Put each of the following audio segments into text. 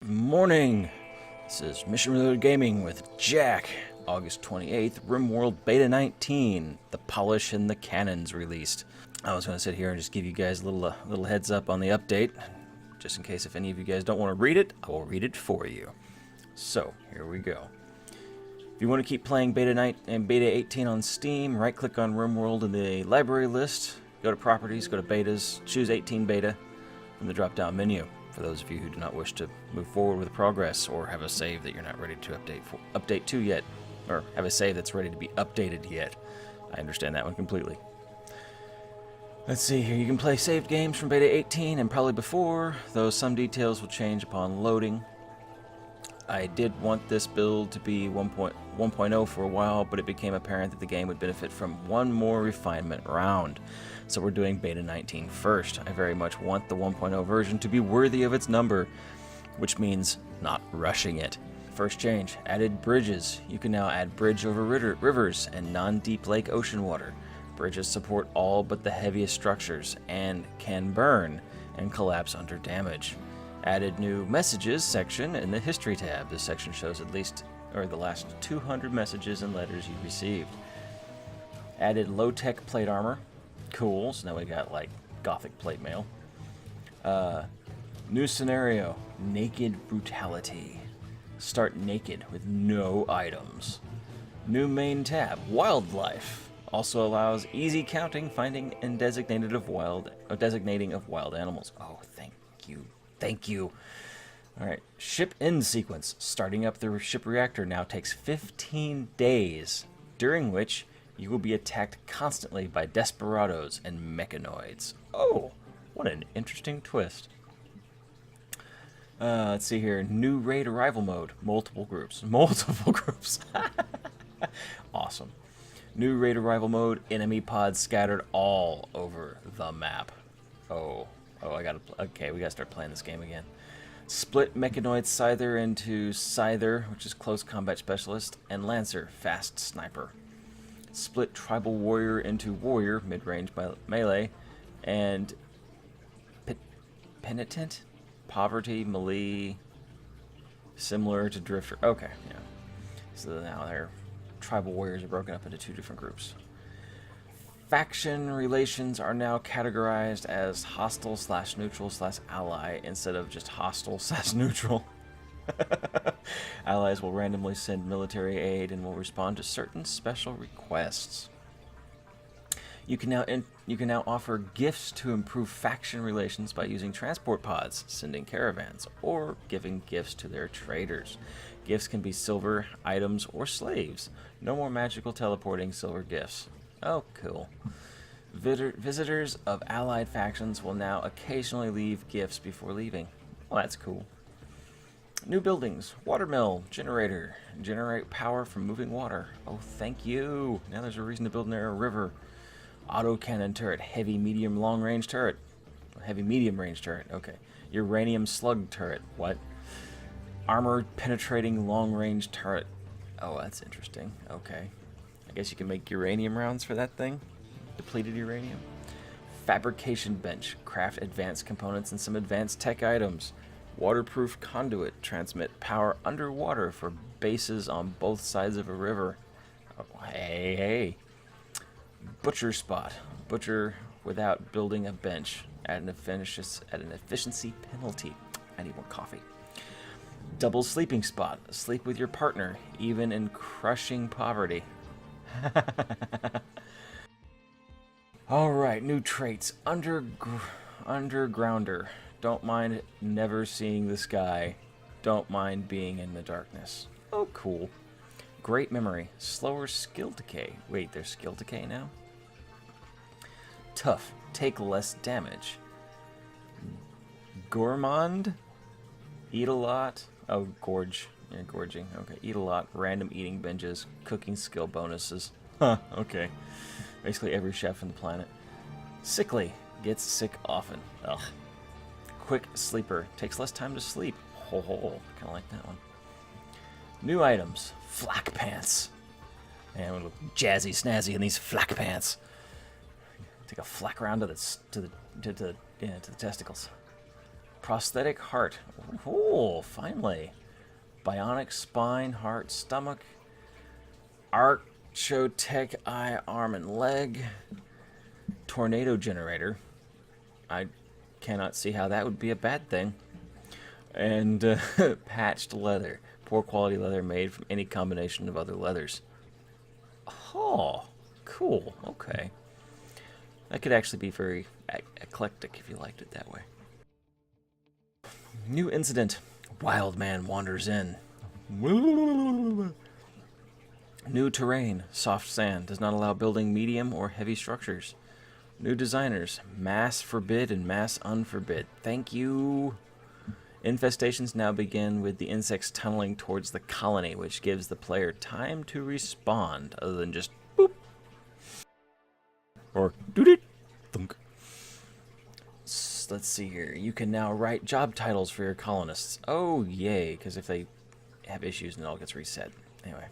morning. This is Mission Reloaded Gaming with Jack. August 28th, RimWorld Beta 19, the polish and the cannons released. I was going to sit here and just give you guys a little heads up on the update, just in case if any of you guys don't want to read it, I will read it for you. So, here we go. If you want to keep playing Beta 9 and Beta 18 on Steam, right-click on RimWorld in the library list, go to Properties, go to Betas, choose 18 Beta from the drop-down menu. For those of you who do not wish to move forward with progress or have a save that you're not ready to update to yet, or have a save that's ready to be updated yet. I understand that one completely. Let's see here. You can play saved games from Beta 18 and probably before, though some details will change upon loading. I did want this build to be 1.0 for a while, but it became apparent that the game would benefit from one more refinement round. So we're doing Beta 19 first. I very much want the 1.0 version to be worthy of its number, which means not rushing it. First change, added bridges. You can now add bridge over rivers and non-deep lake ocean water. Bridges support all but the heaviest structures and can burn and collapse under damage. Added new messages section in the history tab. This section shows the last 200 messages and letters you received. Added low-tech plate armor. Cool, so now we got like gothic plate mail. New scenario, naked brutality. Start naked with no items. New main tab, wildlife. Also allows easy counting, finding, and designating of wild animals. Oh, thank you. Thank you. Alright, ship end sequence. Starting up the ship reactor now takes 15 days, during which you will be attacked constantly by desperados and mechanoids. Oh, what an interesting twist. Let's see here. New raid arrival mode. Multiple groups. Multiple groups. Awesome. New raid arrival mode. Enemy pods scattered all over the map. Okay, we gotta start playing this game again. Split Mechanoid Scyther into Scyther, which is Close Combat Specialist, and Lancer, Fast Sniper. Split Tribal Warrior into Warrior, mid-range melee, and Penitent, Poverty, Melee, similar to Drifter. Okay, yeah. So now their Tribal Warriors are broken up into two different groups. Faction relations are now categorized as hostile/neutral/ally instead of just hostile/neutral. Allies will randomly send military aid and will respond to certain special requests. You can now offer gifts to improve faction relations by using transport pods, sending caravans, or giving gifts to their traders. Gifts can be silver, items, or slaves. No more magical teleporting silver gifts. Oh, cool. Visitors of allied factions will now occasionally leave gifts before leaving. Well, that's cool. New buildings. Watermill. Generator. Generate power from moving water. Oh, thank you. Now there's a reason to build near a river. Autocannon turret. Heavy, medium, long-range turret. Heavy, medium-range turret. Okay. Uranium slug turret. What? Armored penetrating long-range turret. Oh, that's interesting. Okay. I guess you can make uranium rounds for that thing. Depleted uranium. Fabrication bench. Craft advanced components and some advanced tech items. Waterproof conduit. Transmit power underwater for bases on both sides of a river. Oh, hey. Butcher spot. Butcher without building a bench. At an efficiency penalty. I need more coffee. Double sleeping spot. Sleep with your partner, even in crushing poverty. Alright, new traits. Undergrounder. Don't mind never seeing the sky. Don't mind being in the darkness. Oh, cool. Great memory. Slower skill decay. Wait, there's skill decay now? Tough. Take less damage. Gourmand. Eat a lot. Oh, gorge. Yeah, gorging. Okay, eat a lot. Random eating binges. Cooking skill bonuses. Huh, okay. Basically every chef on the planet. Sickly. Gets sick often. Ugh. Quick sleeper. Takes less time to sleep. Ho ho. Kinda like that one. New items. Flak pants. Man, we look jazzy snazzy in these flak pants. Take a flak around to the testicles. Prosthetic heart. Oh, finally. Bionic spine, heart, stomach. Archotech eye, arm, and leg. Tornado generator. I cannot see how that would be a bad thing. And patched leather. Poor quality leather made from any combination of other leathers. Oh, cool. Okay. That could actually be very eclectic if you liked it that way. New incident. Wild man wanders in. New terrain. Soft sand. Does not allow building medium or heavy structures. New designers. Mass forbid and mass unforbid. Thank you. Infestations now begin with the insects tunneling towards the colony, which gives the player time to respond, other than just boop. Or doot thunk. Let's see here. You can now write job titles for your colonists. Oh, yay, because if they have issues, then it all gets reset. Anyway.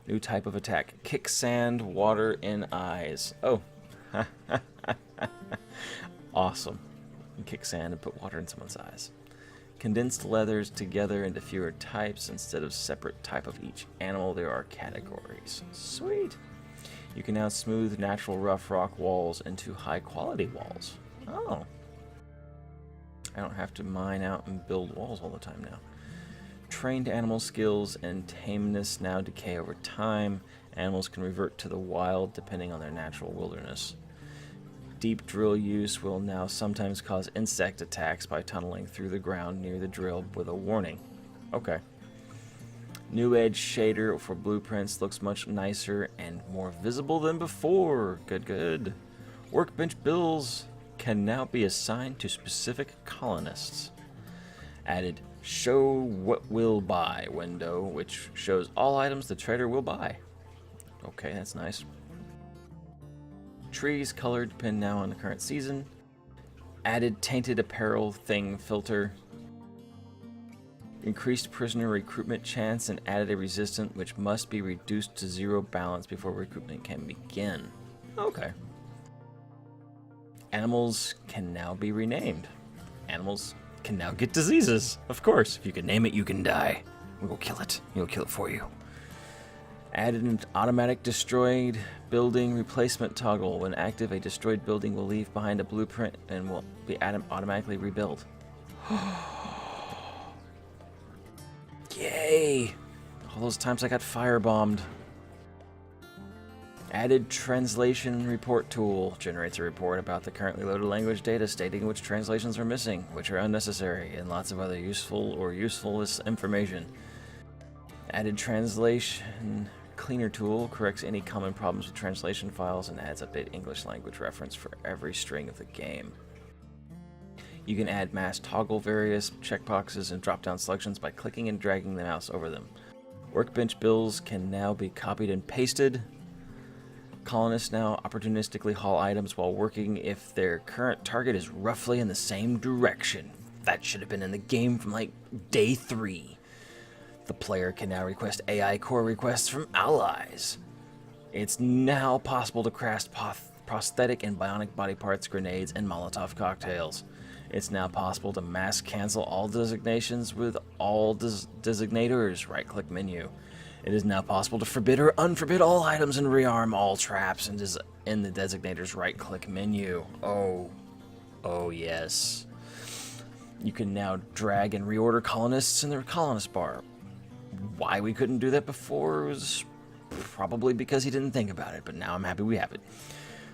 New type of attack. Kick sand, water in eyes. Oh. Awesome. You can kick sand and put water in someone's eyes. Condensed leathers together into fewer types. Instead of separate type of each animal, there are categories. Sweet. You can now smooth natural rough rock walls into high quality walls. Oh. I don't have to mine out and build walls all the time now. Trained animal skills and tameness now decay over time. Animals can revert to the wild depending on their natural wilderness. Deep drill use will now sometimes cause insect attacks by tunneling through the ground near the drill with a warning. Okay. New edge shader for blueprints looks much nicer and more visible than before. Good, good. Workbench bills can now be assigned to specific colonists. Added show what will buy window, which shows all items the trader will buy. Okay, that's nice. Trees colored depend now on the current season. Added tainted apparel thing filter. Increased prisoner recruitment chance and added a resistant which must be reduced to 0 balance before recruitment can begin. Okay. Animals can now be renamed. Animals can now get diseases. Of course, if you can name it, you can die. We'll kill it. We'll kill it for you. Added an automatic destroyed building replacement toggle. When active, a destroyed building will leave behind a blueprint and will be automatically rebuilt. Yay! All those times I got firebombed. Added translation report tool. Generates a report about the currently loaded language data stating which translations are missing, which are unnecessary, and lots of other useful or useless information. Added translation cleaner tool. Corrects any common problems with translation files and adds update English language reference for every string of the game. You can add mass toggle various checkboxes and drop-down selections by clicking and dragging the mouse over them. Workbench bills can now be copied and pasted. Colonists now opportunistically haul items while working if their current target is roughly in the same direction. That should have been in the game from like day 3. The player can now request AI core requests from allies. It's now possible to craft prosthetic and bionic body parts, grenades, and Molotov cocktails. It's now possible to mass cancel all designations with all designators. Right-click menu. It is now possible to forbid or unforbid all items and rearm all traps in the designator's right-click menu. Oh yes. You can now drag and reorder colonists in their colonist bar. Why we couldn't do that before was probably because he didn't think about it, but now I'm happy we have it.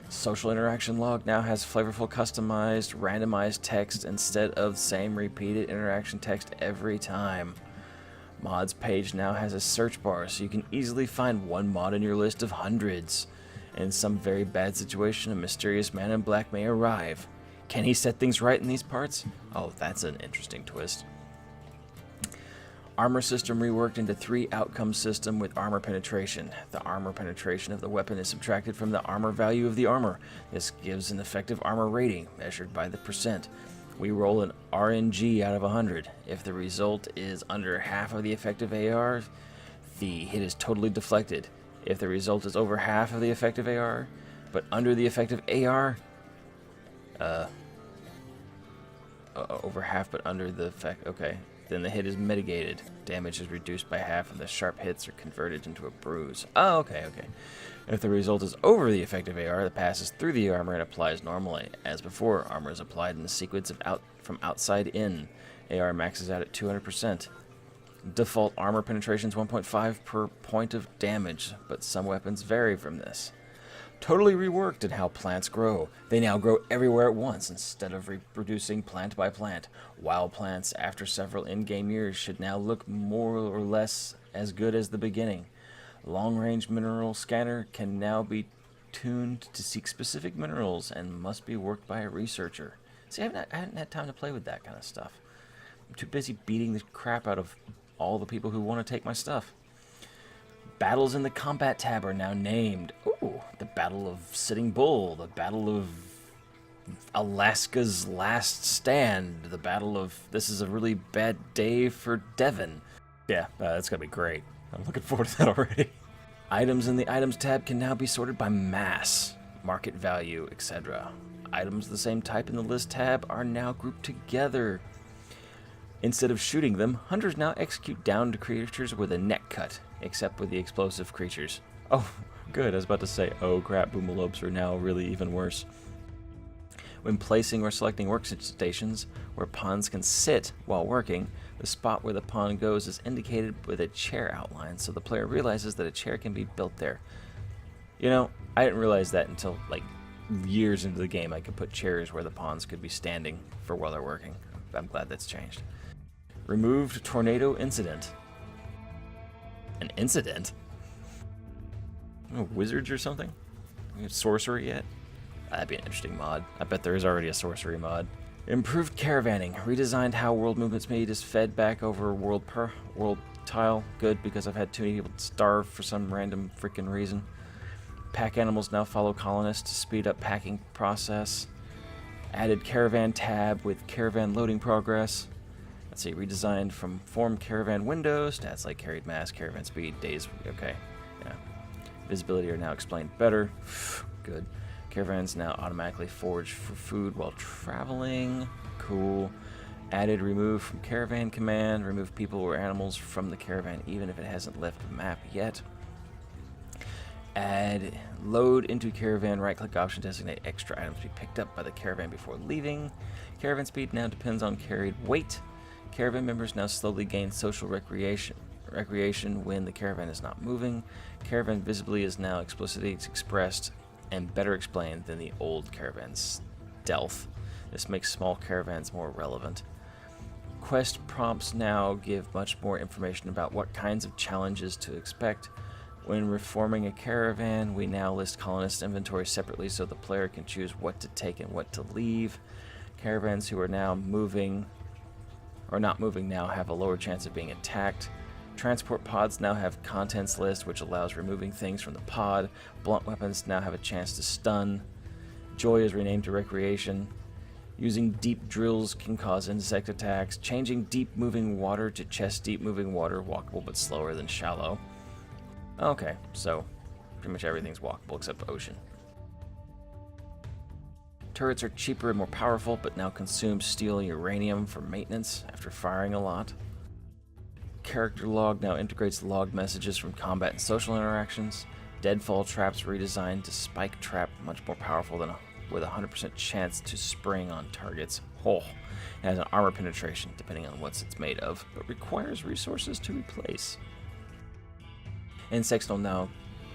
Social interaction log now has flavorful, customized, randomized text instead of same repeated interaction text every time. Mods page now has a search bar, so you can easily find one mod in your list of hundreds. In some very bad situation, a mysterious man in black may arrive. Can he set things right in these parts? Oh, that's an interesting twist. Armor system reworked into 3 outcome system with armor penetration. The armor penetration of the weapon is subtracted from the armor value of the armor. This gives an effective armor rating, measured by the percent. We roll an RNG out of 100. If the result is under half of the effective AR, the hit is totally deflected. If the result is over half of the effective AR, but under the effective AR, over half but under the effect. Okay. Then the hit is mitigated. Damage is reduced by half and the sharp hits are converted into a bruise. Oh, okay, okay. If the result is over the effective AR, that passes through the armor and applies normally. As before, armor is applied in the sequence of from outside in. AR maxes out at 200%. Default armor penetration is 1.5 per point of damage, but some weapons vary from this. Totally reworked in how plants grow. They now grow everywhere at once instead of reproducing plant by plant. Wild plants, after several in-game years, should now look more or less as good as the beginning. Long-range mineral scanner can now be tuned to seek specific minerals and must be worked by a researcher. See, I haven't had time to play with that kind of stuff. I'm too busy beating the crap out of all the people who want to take my stuff. Battles in the combat tab are now named. Ooh, the Battle of Sitting Bull, the Battle of Alaska's Last Stand, the Battle of This is a Really Bad Day for Devon. Yeah, that's gonna be great. I'm looking forward to that already. Items in the Items tab can now be sorted by mass, market value, etc. Items of the same type in the List tab are now grouped together. Instead of shooting them, hunters now execute downed creatures with a neck cut, except with the explosive creatures. Oh, good. I was about to say, oh crap, boomalopes are now really even worse. When placing or selecting workstations where pawns can sit while working, the spot where the pawn goes is indicated with a chair outline, so the player realizes that a chair can be built there. You know, I didn't realize that until like years into the game. I could put chairs where the pawns could be standing for while they're working. I'm glad that's changed. Removed tornado incident. An incident? Oh, wizards or something? Sorcery yet? That'd be an interesting mod. I bet there is already a sorcery mod. Improved caravanning. Redesigned how world movement speed is fed back over world tile. Good, because I've had too many people starve for some random freaking reason. Pack animals now follow colonists to speed up packing process. Added caravan tab with caravan loading progress. Let's see, redesigned from form caravan windows, stats like carried mass, caravan speed, days, okay, yeah. Visibility are now explained better, good. Caravans now automatically forage for food while traveling, cool. Added remove from caravan command, remove people or animals from the caravan even if it hasn't left the map yet. Add load into caravan, right-click option, designate extra items to be picked up by the caravan before leaving. Caravan speed now depends on carried weight. Caravan members now slowly gain social recreation when the caravan is not moving. Caravan visibly is now explicitly expressed and better explained than the old caravan's stealth. This makes small caravans more relevant. Quest prompts now give much more information about what kinds of challenges to expect. When reforming a caravan, we now list colonists' inventory separately so the player can choose what to take and what to leave. Caravans who are now moving or not moving now have a lower chance of being attacked. Transport pods now have contents list, which allows removing things from the pod. Blunt weapons now have a chance to stun. Joy is renamed to recreation. Using deep drills can cause insect attacks. Changing deep moving water to chest deep moving water, walkable but slower than shallow. Okay, so pretty much everything's walkable except ocean. Turrets are cheaper and more powerful, but now consume steel and uranium for maintenance after firing a lot. Character log now integrates logged messages from combat and social interactions. Deadfall traps redesigned to spike trap, much more powerful than with a 100% chance to spring on targets. Oh, it has an armor penetration depending on what it's made of, but requires resources to replace. Insects will now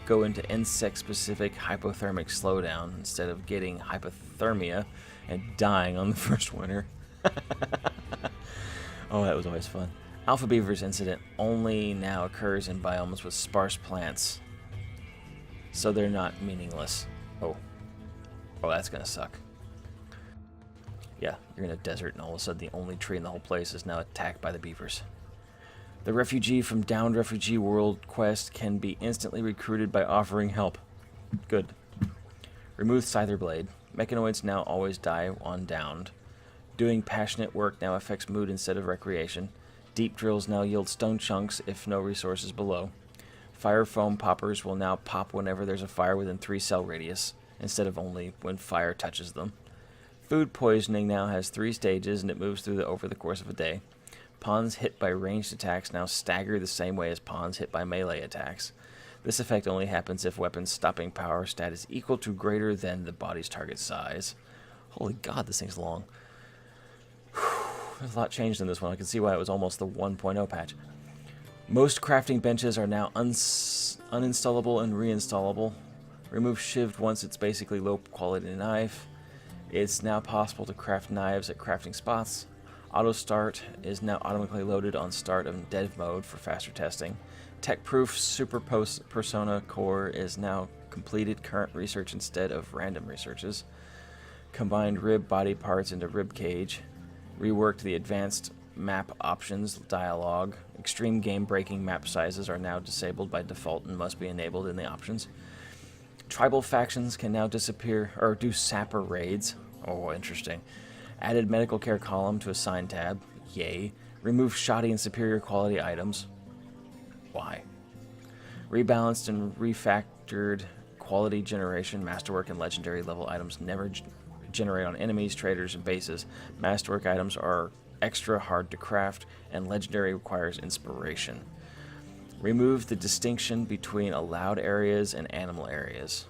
go into insect-specific hypothermic slowdown instead of getting hypothermia and dying on the first winter. Oh, that was always fun. Alpha Beaver's incident only now occurs in biomes with sparse plants, so they're not meaningless. Oh, that's gonna suck. Yeah, you're in a desert and all of a sudden the only tree in the whole place is now attacked by the beavers. The refugee from Downed Refugee World quest can be instantly recruited by offering help. Good. Remove Scyther Blade. Mechanoids now always die on downed. Doing passionate work now affects mood instead of recreation. Deep drills now yield stone chunks if no resources below. Fire foam poppers will now pop whenever there's a fire within 3 cell radius, instead of only when fire touches them. Food poisoning now has 3 stages, and it moves over the course of a day. Pawns hit by ranged attacks now stagger the same way as pawns hit by melee attacks. This effect only happens if weapon's stopping power stat is equal to greater than the body's target size. Holy god, this thing's long. There's a lot changed in this one. I can see why it was almost the 1.0 patch. Most crafting benches are now uninstallable and reinstallable. Remove shivved once it's basically low quality knife. It's now possible to craft knives at crafting spots. Auto start is now automatically loaded on start of dev mode for faster testing. Tech-proof Super Persona core is now completed current research instead of random researches. Combined rib body parts into rib cage. Reworked the advanced map options dialog. Extreme game-breaking map sizes are now disabled by default and must be enabled in the options. Tribal factions can now disappear or do sapper raids. Oh, interesting. Added medical care column to assign tab. Yay. Remove shoddy and superior quality items. Why? Rebalanced and refactored quality generation. Masterwork and legendary level items never generate on enemies, traders, and bases. Masterwork items are extra hard to craft, and legendary requires inspiration. Remove the distinction between allowed areas and animal areas.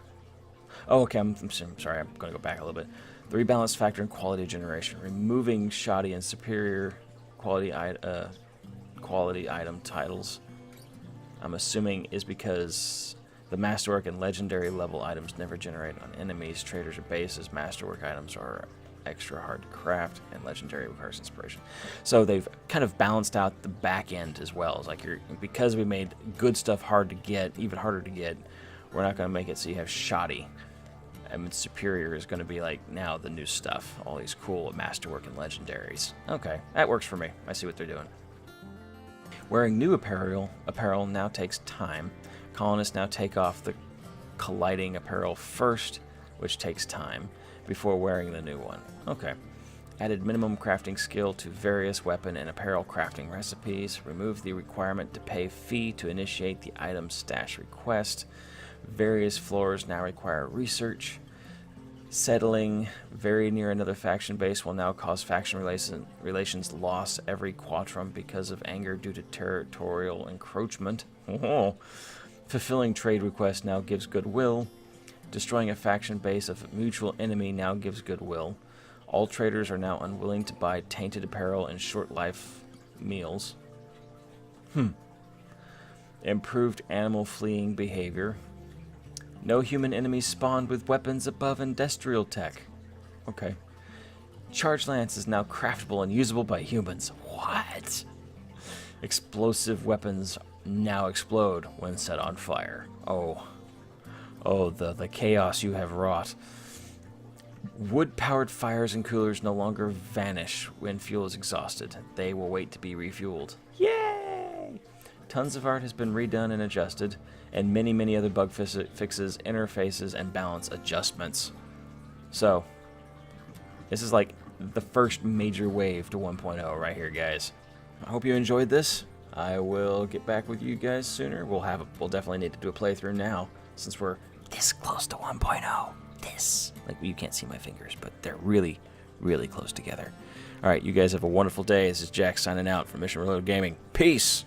Oh, okay, I'm sorry, I'm going to go back a little bit. The rebalance factor in quality generation. Removing shoddy and superior quality item titles, I'm assuming, is because the Masterwork and legendary level items never generate on enemies, traders, or bases. Masterwork items are extra hard to craft, and legendary requires inspiration. So they've kind of balanced out the back end as well. It's like because we made good stuff hard to get, even harder to get, we're not going to make it so you have shoddy. I mean, superior is going to be like now the new stuff. All these cool Masterwork and legendaries. Okay, that works for me. I see what they're doing. Wearing new apparel now takes time. Colonists now take off the colliding apparel first, which takes time, before wearing the new one. Okay. Added minimum crafting skill to various weapon and apparel crafting recipes. Remove the requirement to pay fee to initiate the item stash request. Various floors now require research. Settling very near another faction base will now cause faction relations loss every quattrum because of anger due to territorial encroachment. Oh. Fulfilling trade requests now gives goodwill. Destroying a faction base of a mutual enemy now gives goodwill. All traders are now unwilling to buy tainted apparel and short life meals. Improved animal fleeing behavior. No human enemies spawned with weapons above industrial tech. Okay. Charge lance is now craftable and usable by humans. What? Explosive weapons now explode when set on fire. Oh, the chaos you have wrought. Wood-powered fires and coolers no longer vanish when fuel is exhausted. They will wait to be refueled. Yay! Tons of art has been redone and adjusted, and many other bug fixes, interfaces, and balance adjustments. So, this is like the first major wave to 1.0 right here, guys. I hope you enjoyed this. I will get back with you guys sooner. We'll definitely need to do a playthrough now, since we're this close to 1.0. This. Like, you can't see my fingers, but they're really, really close together. Alright, you guys have a wonderful day. This is Jack signing out from Mission Reload Gaming. Peace!